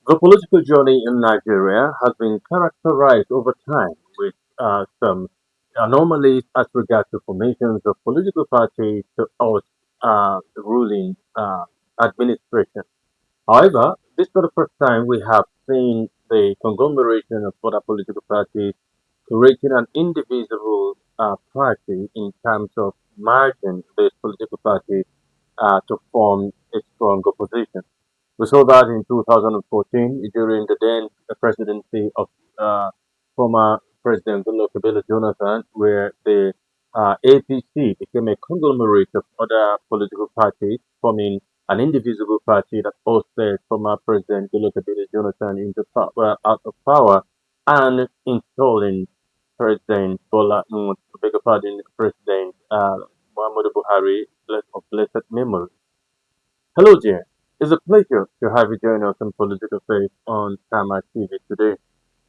The political journey in Nigeria has been characterized over time with some anomalies as regards to formations of political parties to us ruling administration. However, this is not the first time we have seen the conglomeration of other political parties creating an indivisible party in terms of merging these political parties to form a strong opposition. We saw that in 2014 during the then presidency of former President Goodluck Ebele Jonathan, where the APC became a conglomerate of other political parties, forming an indivisible party that hosted former President Goodluck Ebele Jonathan into out of power and installing President beg your pardon, President Muhammadu Buhari of blessed memory. Hello there. It's a pleasure to have you join us on Political Faith on Tama TV today.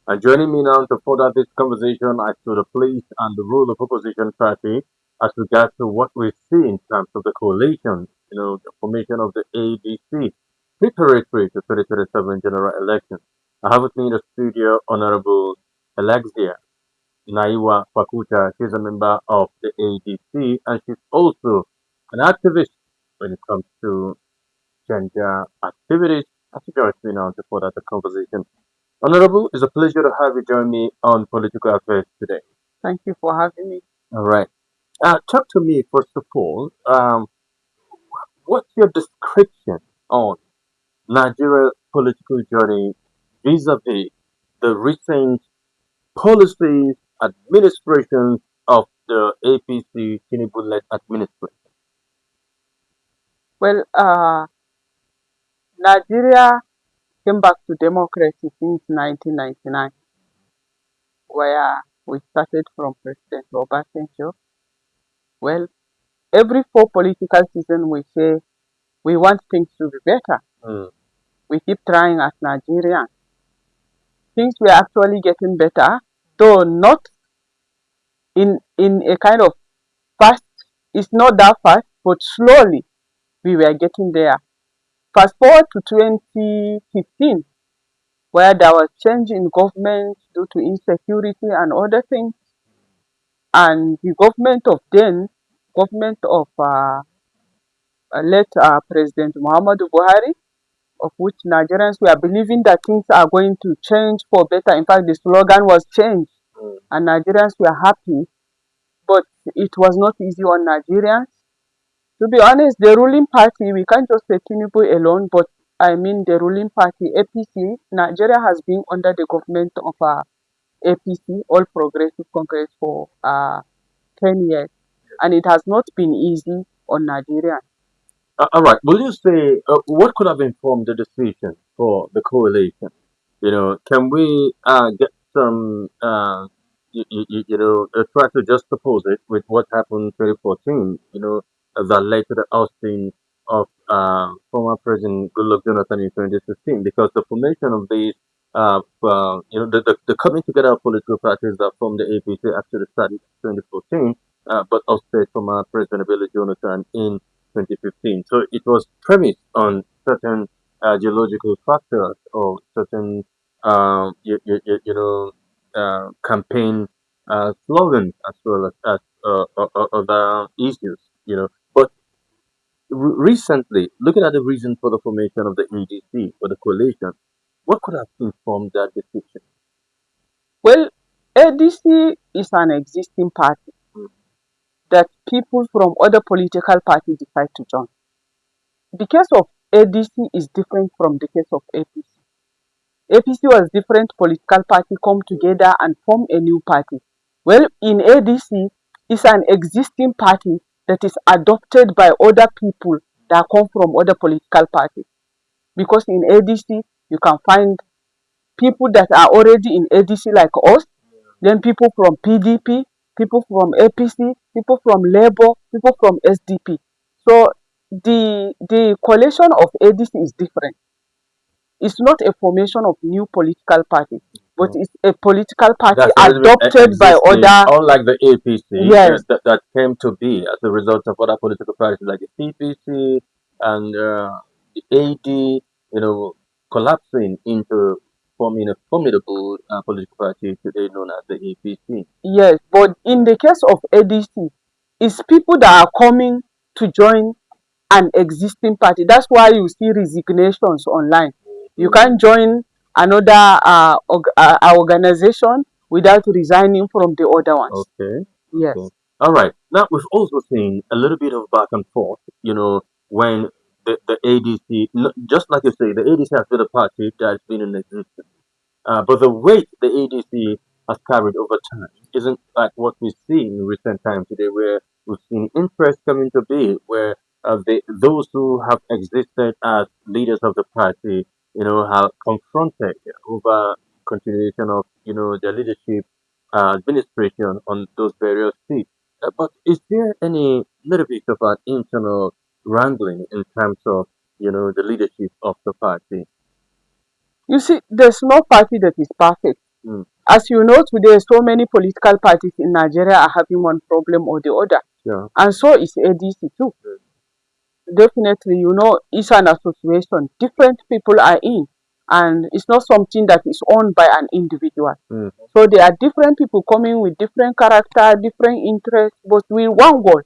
And joining me now to further this conversation as to the place and the role of opposition party as regards to what we see in terms of the coalition, the formation of the ADC, preparatory to 2027 general election. I have with me in the studio Honorable Alexia Naiwa Fakuta. She's a member of the ADC and she's also an activist when it comes to gender activities. As you join me now to further the conversation. Honorable, it's a pleasure to have you join me on Political Affairs today. Thank you for having me. All right. Talk to me, first of all. What's your description on Nigeria's political journey vis-a-vis the recent policies, administrations of the APC Tinubu-led administration? Well, Nigeria came back to democracy since 1999, where we started from President Obasanjo. Well, every four political season we say we want things to be better. Mm, We keep trying as Nigerians. Things were actually getting better, though not in a kind of fast. It's not that fast, but slowly we were getting there. Fast forward to 2015, where there was change in government due to insecurity and other things. And the government of then, government of late President Muhammadu Buhari, of which Nigerians were believing that things are going to change for better. In fact, the slogan was change, mm. and Nigerians were happy, but it was not easy on Nigerians. To be honest, the ruling party, we can't just say Tinubu alone, but I mean the ruling party, APC, Nigeria has been under the government of APC, All Progressive Congress, for 10 years. And it has not been easy on Nigeria. All right. Will you say what could have informed the decision for the coalition? Can we get some, try to just oppose it with what happened in 2014, that led to the ousting of former President Goodluck Jonathan in 2016, because the formation of these, the coming together of political parties that formed the APC actually started in 2014, but ousted former President Billy Jonathan in 2015. So it was premised on certain geological factors or certain campaign slogans as well as other issues. But recently, looking at the reason for the formation of the EDC or the coalition, what could have informed that decision? Well, ADC is an existing party that people from other political parties decide to join. The case of ADC is different from the case of APC. APC was different political party come together and form a new party. Well, in ADC, it's an existing party that is adopted by other people that come from other political parties. Because in ADC, you can find people that are already in ADC like us, then people from PDP, people from APC, people from Labour, people from SDP. So the coalition of ADC is different. It's not a formation of new political party, but it's a political party That's already been adopted by existing, other. unlike the APC Yes, that came to be as a result of other political parties like the CPC and the AD. collapsing into forming a formidable political party today known as the APC. Yes, but in the case of ADC, it's people that are coming to join an existing party. That's why you see resignations online. You Mm, can't join another organization without resigning from the other ones. okay, okay. Yes. All right. Now we've also seen a little bit of back and forth. When the ADC, just like you say, the ADC has been a party that's been in existence. But the weight the ADC has carried over time isn't like what we see in recent times today, where we've seen interest coming to be, where those who have existed as leaders of the party, have confronted over continuation of, their leadership administration on those various seats. But is there any little bit of an internal wrangling in terms of, the leadership of the party? You see, there's no party that is perfect. Mm, As you know, today, so many political parties in Nigeria are having one problem or the other. yeah. And so is ADC too. Definitely, it's an association. Different people are in, and it's not something that is owned by an individual. Mm, So there are different people coming with different character, different interests, but with one goal.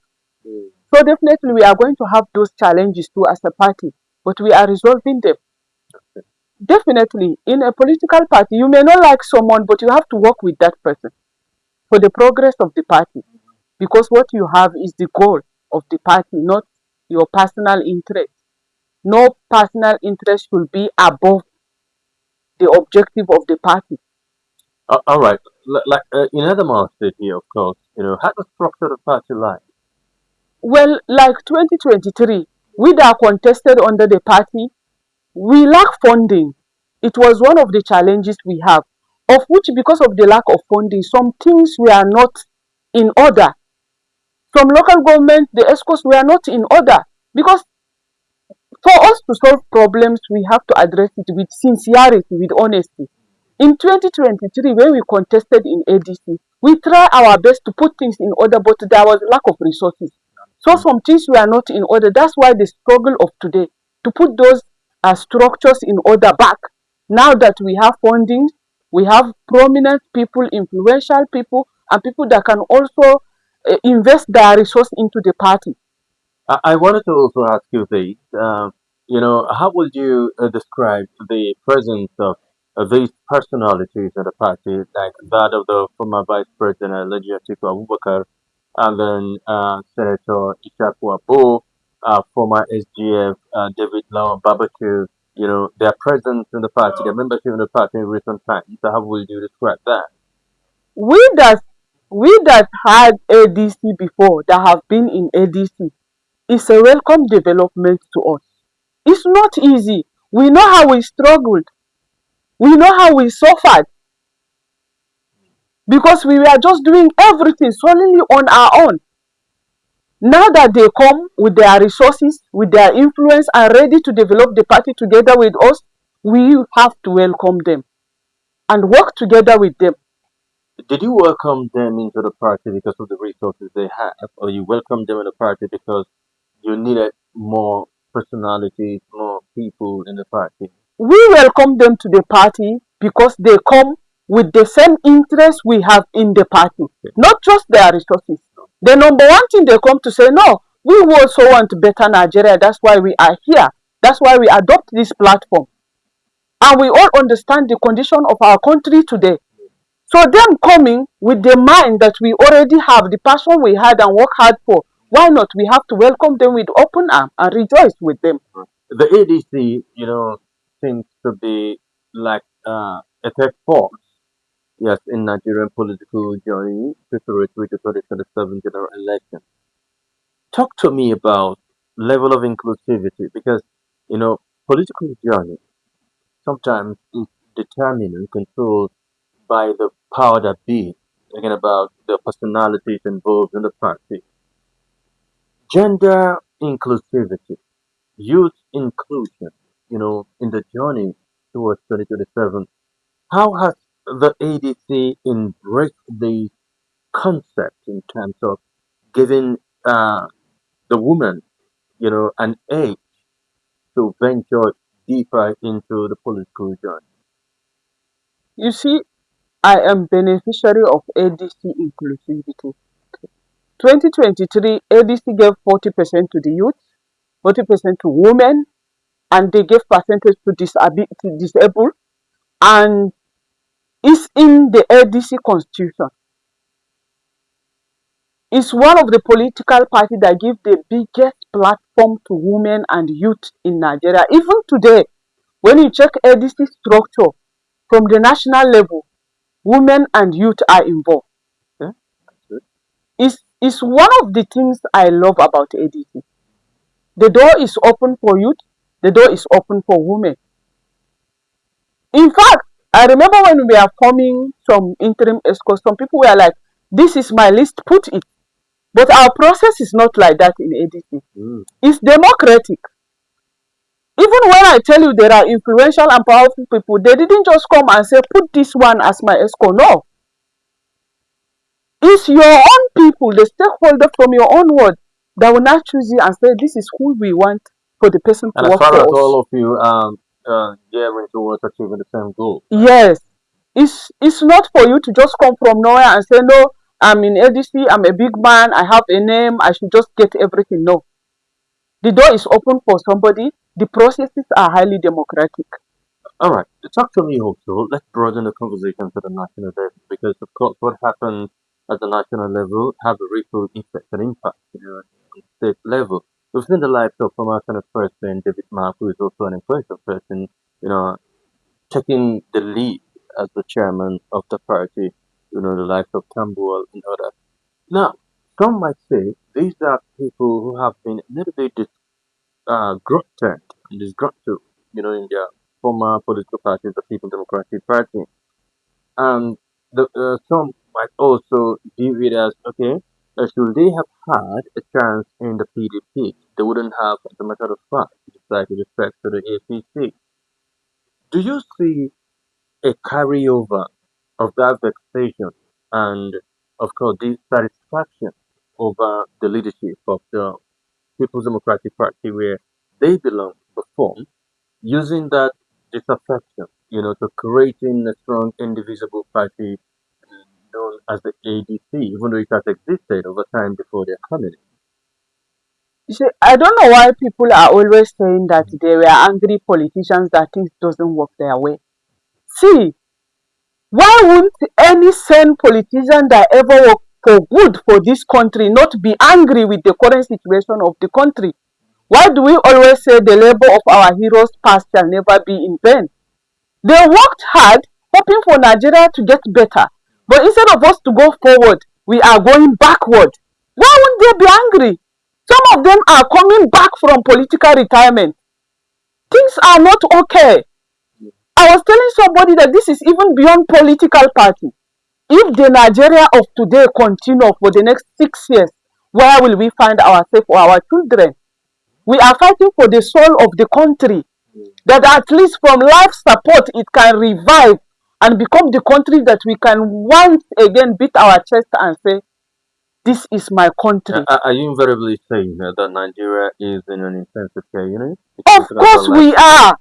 mm. So definitely, we are going to have those challenges too as a party, but we are resolving them. Definitely, in a political party, you may not like someone, but you have to work with that person for the progress of the party, because what you have is the goal of the party, not your personal interest. No personal interest should be above the objective of the party. All right. Like in Adamawa State here, of course, how the structure of the party like? Well, like 2023, we that contested under the party, we lack funding. It was one of the challenges we have, of which, because of the lack of funding, some things were not in order. Some local government, the ESCOs were not in order, because for us to solve problems, we have to address it with sincerity, with honesty. In 2023, when we contested in ADC, we tried our best to put things in order, but there was lack of resources. So Mm. some things were not in order. That's why the struggle of today to put those structures in order back. Now that we have funding, we have prominent people, influential people, and people that can also invest their resource into the party. I wanted to also ask you this. How would you describe the presence of these personalities in the party, like that of the former Vice President Alhaji Atiku Abubakar, and then Senator Ishaku Abo, former SGF David Lawan Babatu? Their presence in the party, their membership in the party in recent times. So how would you describe that? We that we that had ADC before, that have been in ADC, is a welcome development to us. It's not easy. We know how we struggled. We know how we suffered, because we were just doing everything solely on our own. Now that they come with their resources, with their influence, and ready to develop the party together with us, we have to welcome them and work together with them. Did you welcome them into the party because of the resources they have, or you welcomed them in the party because you needed more personalities, more people in the party? We welcome them to the party because they come with the same interest we have in the party, Okay. not just their resources. The number one thing they come to say, no, we also want better Nigeria. That's why we are here. That's why we adopt this platform. And we all understand the condition of our country today. So them coming with the mind that we already have, the passion we had and work hard for, why not? We have to welcome them with open arms and rejoice with them. The ADC, seems to be like a third force, yes, in Nigerian political journey preparatory to 2027 general election. Talk to me about level of inclusivity because, political journey sometimes is determined and controlled by the power that be, talking about the personalities involved in the party. Gender inclusivity, youth inclusion, in the journey towards 2027. How has the ADC embraced the concept in terms of giving the woman, an age to venture deeper into the political journey? You see, I am beneficiary of ADC inclusivity. 2023, ADC gave 40% to the youth, 40% to women, and they gave percentage to disabled, and it's in the ADC constitution. It's one of the political parties that give the biggest platform to women and youth in Nigeria. Even today, when you check ADC structure from the national level, women and youth are involved. Okay, that's good. It's one of the things I love about ADC. The door is open for youth, the door is open for women. In fact, I remember when we are forming some interim ESCO, some people were like, this is my list, put it. But our process is not like that in ADC. Mm. It's democratic. Even when I tell you there are influential and powerful people, they didn't just come and say, put this one as my ESCO. No. It's your own people, the stakeholder from your own ward, that will now choose you and say, this is who we want for the person to And as work far for as us. all of you gearing towards achieving the same goal, right? Yes. It's not for you to just come from nowhere and say, no, I'm in ADC, I'm a big man, I have a name, I should just get everything. No. The door is open for somebody. The processes are highly democratic. All right, talk to me also. Let's broaden the conversation to the national level because, of course, what happens at the national level have a ripple effect and impact, on state level. We've seen the likes of former Senate President David Mark, who is also an influential person, you know, taking the lead as the chairman of the party, the likes of Tambuwal and others. Now, some might say these are people who have been a little bit grafted and disgruntled, in their former political parties, the People Democratic Party. And some might also view it as, okay, should they have had a chance in the PDP, they wouldn't have, as a matter of fact, decided with respect to the APC. Do you see a carryover of that vexation and, of course, dissatisfaction over the leadership of the People's Democratic Party where they belong before, using that disaffection, to creating a strong, indivisible party known as the ADC, even though it has existed over time before their coming? You see, I don't know why people are always saying that they were angry politicians that things doesn't work their way. See, why won't any sane politician that ever work for good for this country not be angry with the current situation of the country? Why do we always say the labor of our heroes past shall never be in vain? They worked hard, hoping for Nigeria to get better. But instead of us to go forward, we are going backward. Why wouldn't they be angry? Some of them are coming back from political retirement. Things are not okay. I was telling somebody that this is even beyond political party. If the Nigeria of today continue for the next 6 years, where will we find ourselves or our children? We are fighting for the soul of the country, that at least from life support it can revive and become the country that we can once again beat our chest and say, this is my country. Are you invariably saying that Nigeria is in an intensive care unit? Of You're talking about course life we support. are.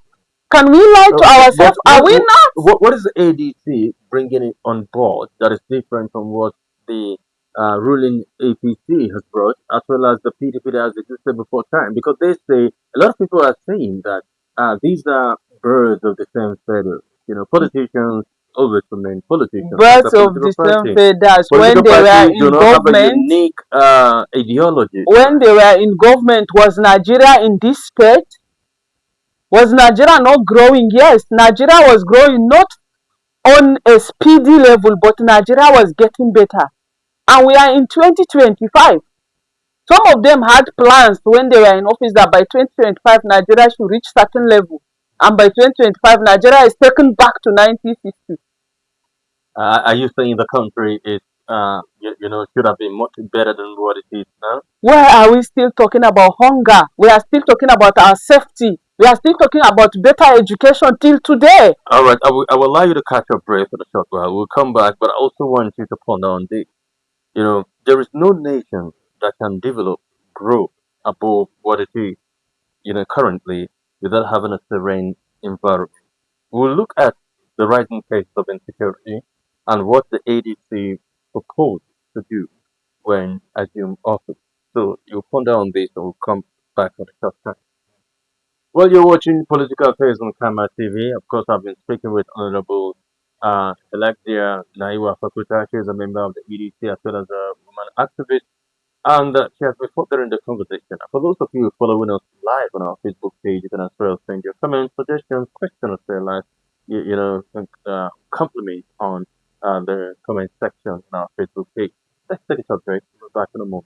Can we lie to But ourselves? Are we not? what is the ADC bringing it on board that is different from what the ruling APC has brought, as well as the PDP that has existed before time? Because they say a lot of people are saying that these are birds of the same feather. Politicians always remain politicians as a Birds of political the same party. feathers. Political parties do not have a unique ideology, When right? they were in government, was Nigeria in this state? Was Nigeria not growing? Yes, Nigeria was growing, not on a speedy level, but Nigeria was getting better. And we are in 2025. Some of them had plans when they were in office that by 2025 Nigeria should reach certain level. And by 2025 Nigeria is taken back to 1960. Are you saying the country is, should have been much better than what it is now? Why are we still talking about hunger? We are still talking about our safety. We are still talking about better education till today. All right, I will allow you to catch your breath for the short while. We'll come back, but I also want you to ponder on this. There is no nation that can develop, grow above what it is, currently, without having a serene environment. We'll look at the rising case of insecurity and what the ADC proposed to do when assumed office. So you'll ponder on this and we'll come back on the short time. Well, you're watching Political Affairs on Kama TV. Of course, I've been speaking with Honorable Electia Naiwa Fakuta. She is a member of the EDC as well as a woman activist, and she has been furthering the conversation. For those of you following us live on our Facebook page, you can as well send your comments, suggestions, questions, as well as compliments on the comment section on our Facebook page. Let's take a short break. We'll be back in a moment.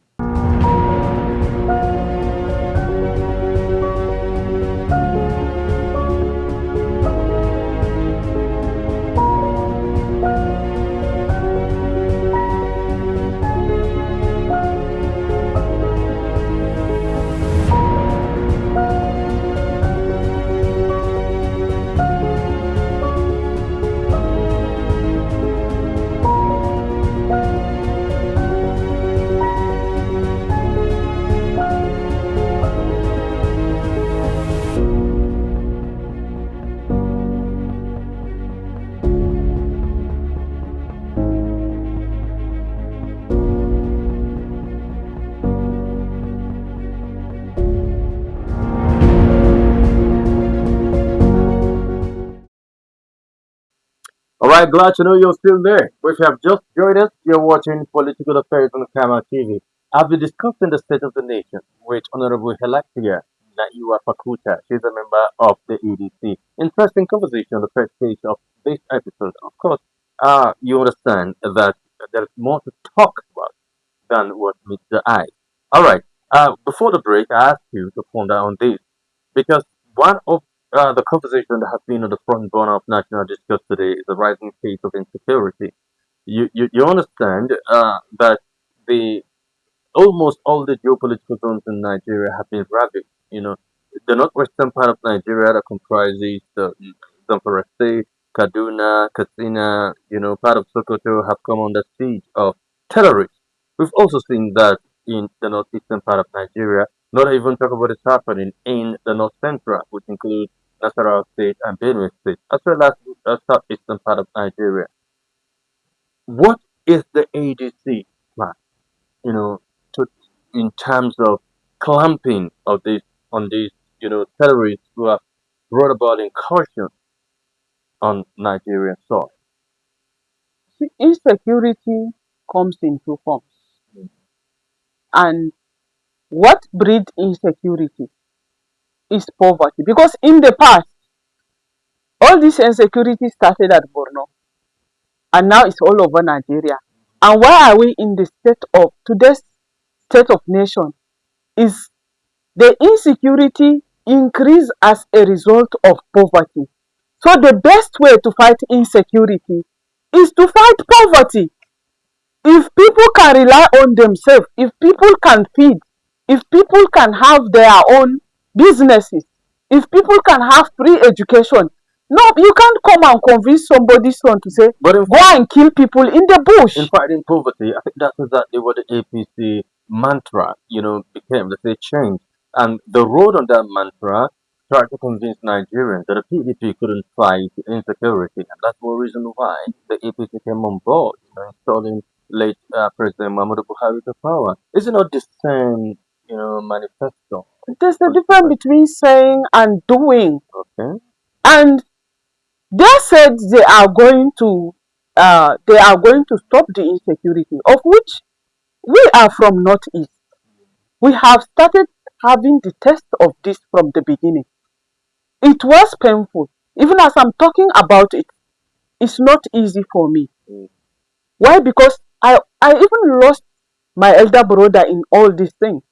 All right, glad to know you're still there. If you have just joined us, you're watching Political Affairs on Kama TV. I'll be discussing the state of the nation with Honorable Helaktia Naiwa Fakuta. She's a member of the EDC. Interesting conversation on the first page of this episode. Of course, you understand that there's more to talk about than what meets the eye. All right, before the break, I asked you to ponder on this because one of the conversation that has been on the front burner of national discourse today is the rising case of insecurity. You understand that the almost all the geopolitical zones in Nigeria have been ravaged. The northwestern part of Nigeria that comprises the Zamfara State, Kaduna, Katsina, part of Sokoto have come under siege of terrorists. We've also seen that in the northeastern part of Nigeria, not even talk about what's happening in the north central, which includes Nasarawa State and Benue State, as well as the southeastern part of Nigeria. What is the ADC plan? You know, to in terms of clamping of this on these terrorists who have brought about incursion on Nigerian soil. See, insecurity comes in two forms. And what breeds insecurity is poverty. Because in the past, all this insecurity started at Borno and now it's all over Nigeria. And why are we in the state of today's state of nation? Is the insecurity increase as a result of poverty. So the best way to fight insecurity is to fight poverty. If people can rely on themselves, if people can feed, if people can have their own businesses, if people can have free education, no, you can't come and convince somebody's son to say, But in go and kill people in the bush. in fighting poverty, I think that's exactly what the APC mantra, became. Let's say change, and the road on that mantra tried to convince Nigerians that the PDP couldn't fight insecurity, and that's one reason why the APC came on board, installing late President Muhammadu Buhari to power. Is it not the same, manifesto? There's a difference between saying and doing. Okay. And they said they are going to stop the insecurity, of which we are from Northeast. We have started having the test of this from the beginning. It was painful. Even as I'm talking about it, it's not easy for me. Mm. Why? Because I even lost my elder brother in all these things.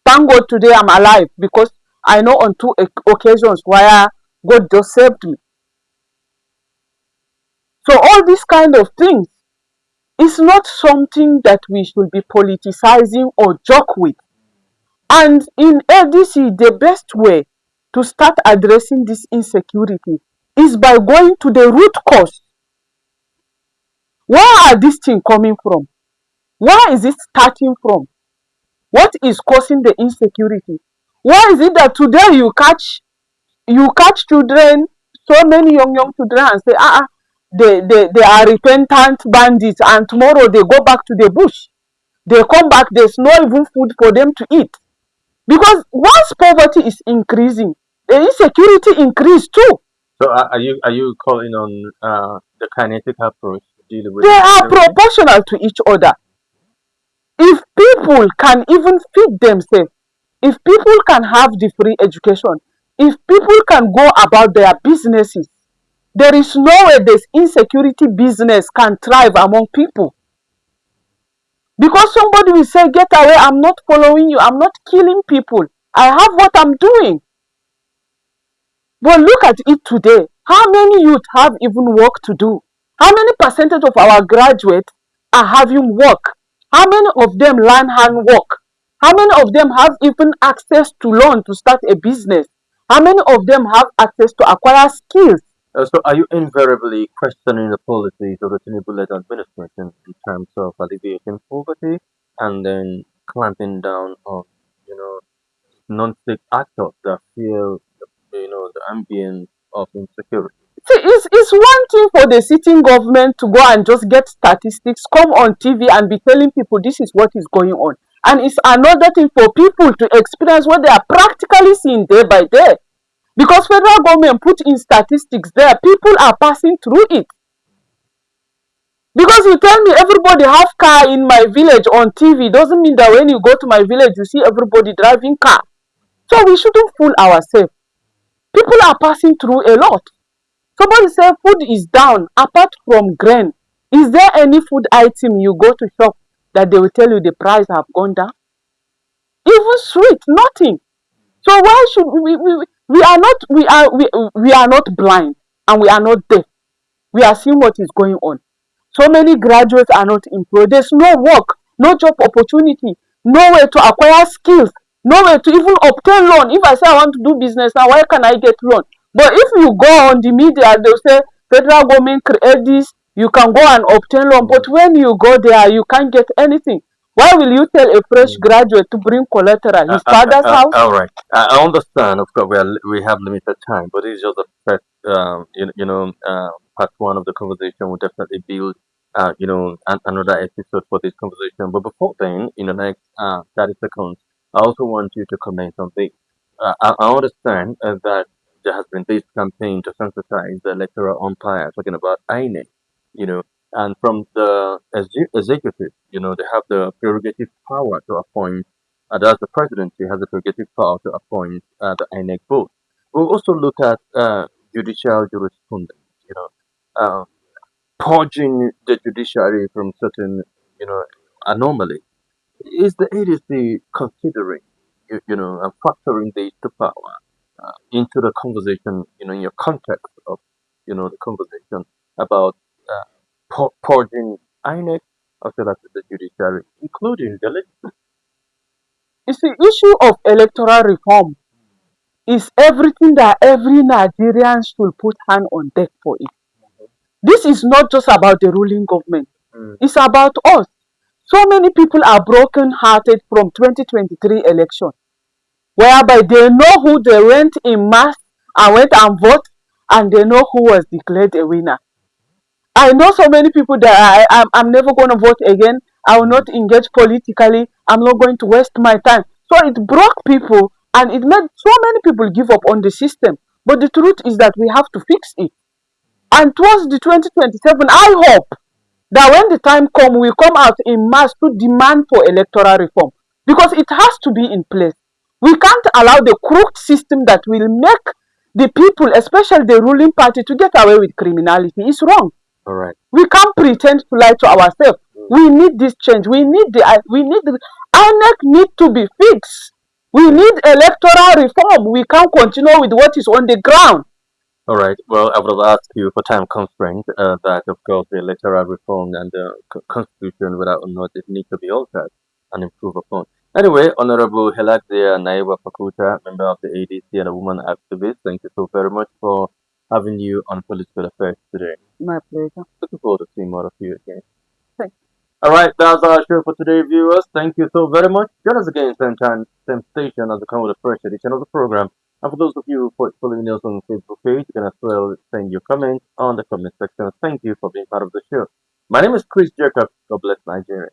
Thank God today I'm alive because I know on two occasions where God just saved me. So all these kind of things is not something that we should be politicizing or joke with. And in ADC, the best way to start addressing this insecurity is by going to the root cause. Where are these things coming from? Where is it starting from? What is causing the insecurity? Why is it that today you catch You catch children, so many young children, and say, they are repentant bandits, and tomorrow they go back to the bush. They come back, there's no even food for them to eat. Because once poverty is increasing, the insecurity increase too. So are you calling on the kinetic approach to deal with They are insecurity? proportional to each other. If people can even feed themselves, if people can have the free education, if people can go about their businesses, there is no way this insecurity business can thrive among people. Because somebody will say, get away, I'm not following you, I'm not killing people, I have what I'm doing. But look at it today. How many youth have even work to do? How many percentage of our graduates are having work? How many of them learn handwork? How many of them have even access to loan to start a business? How many of them have access to acquire skills? So are you invariably questioning the policies of the Tinubu-led administration in terms of alleviating poverty and then clamping down on, you know, non-state actors that feel, the ambience of insecurity? See, it's one thing for the sitting government to go and just get statistics, come on TV and be telling people this is what is going on. And it's another thing for people to experience what they are practically seeing day by day. Because federal government put in statistics there, people are passing through it. Because you tell me everybody have car in my village on TV doesn't mean that when you go to my village you see everybody driving car. So we shouldn't fool ourselves. People are passing through a lot. Somebody say food is down apart from grain. Is there any food item you go to shop that they will tell you the price have gone down? Even sweet, nothing. So why should we are not we are not blind and we are not deaf. We are seeing what is going on. So many graduates are not employed. There's no work, no job opportunity, no way to acquire skills, no way to even obtain loan. If I say I want to do business now, where can I get loan? But if you go on the media, they'll say federal government create this, you can go and obtain loan. But when you go there, you can't get anything. Why will you tell a fresh Mm. graduate to bring collateral? His father's house? All right, I understand. Of course, we have limited time, but it's just the first, part one of the conversation. Will definitely build, another episode for this conversation. But before then, in the next 30 seconds, I also want you to comment on this. I understand that there has been this campaign to sensitize the electoral umpire, talking about INEC, you know, and from the executive, they have the prerogative power to appoint, that's the presidency has the prerogative power to appoint the INEC board. We'll also look at judicial jurisprudence, uh, purging the judiciary from certain, you know, anomaly. Is the ADC considering, and factoring this to power into the conversation, in your context of, the conversation about purging INEC as well as the judiciary, including the legislature? It's the issue of electoral reform is everything that every Nigerian should put hand on deck for it. This is not just about the ruling government. Mm. It's about us. So many people are broken-hearted from 2023 election, whereby they know who they went in mass and went and vote, and they know who was declared a winner. I know so many people that I'm never going to vote again. I will not engage politically. I'm not going to waste my time. So it broke people and it made so many people give up on the system. But the truth is that we have to fix it. And towards the 2027, I hope that when the time comes, we come out in mass to demand for electoral reform because it has to be in place. We can't allow the crooked system that will make the people, especially the ruling party, to get away with criminality. It's wrong. All right. We can't pretend to lie to ourselves. We need this change. We need the INEC need to be fixed. We need electoral reform. We can't continue with what is on the ground. All right. Well, I would have asked you for time constraint that, of course, the electoral reform and the constitution, whether or not it needs to be altered and improved upon. Anyway, Honorable Helaxia Naiwa Fakuta, member of the ADC and a woman activist, thank you so very much for having you on Political Affairs today. My pleasure. Looking forward to seeing more of you again. Thank All right, that's our show for today, viewers. Thank you so very much. Join us again same time, same station as we come with a fresh edition of the program. And for those of you following us on the Facebook page, you can as well send your comments on the comment section. Thank you for being part of the show. My name is Chris Jacob. God bless Nigeria.